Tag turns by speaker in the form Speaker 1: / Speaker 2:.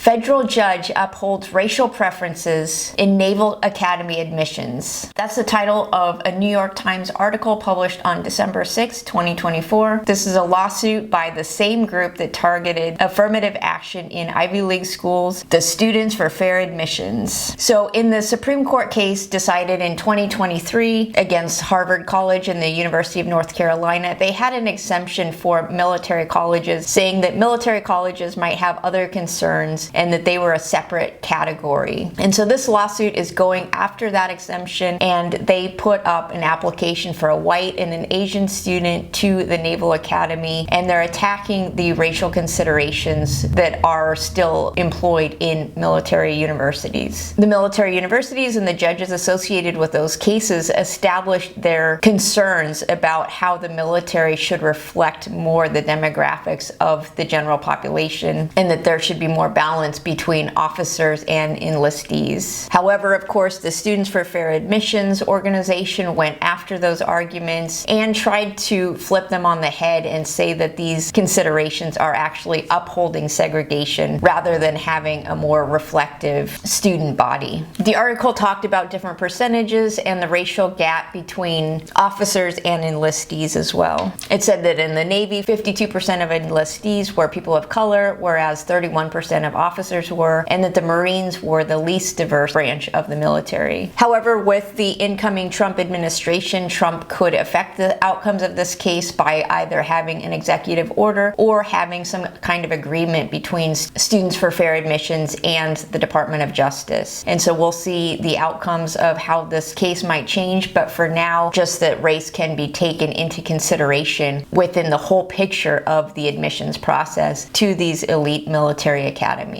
Speaker 1: Federal judge upholds racial preferences in Naval Academy admissions. That's the title of a New York Times article published on December 6, 2024. This is a lawsuit by the same group that targeted affirmative action in Ivy League schools, the Students for Fair Admissions. So in the Supreme Court case decided in 2023 against Harvard College and the University of North Carolina, they had an exemption for military colleges, saying that military colleges might have other concerns and that they were a separate category. And so this lawsuit is going after that exemption, and they put up an application for a white and an Asian student to the Naval Academy, and they're attacking the racial considerations that are still employed in military universities. The military universities and the judges associated with those cases established their concerns about how the military should reflect more the demographics of the general population, and that there should be more balance between officers and enlistees. However, of course, the Students for Fair Admissions organization went after those arguments and tried to flip them on the head and say that these considerations are actually upholding segregation rather than having a more reflective student body. The article talked about different percentages and the racial gap between officers and enlistees as well. It said that in the Navy, 52% of enlistees were people of color, whereas 31% of officers were, and that the Marines were the least diverse branch of the military. However, with the incoming Trump administration, Trump could affect the outcomes of this case by either having an executive order or having some kind of agreement between Students for Fair Admissions and the Department of Justice. And so we'll see the outcomes of how this case might change, but for now, just that race can be taken into consideration within the whole picture of the admissions process to these elite military academies.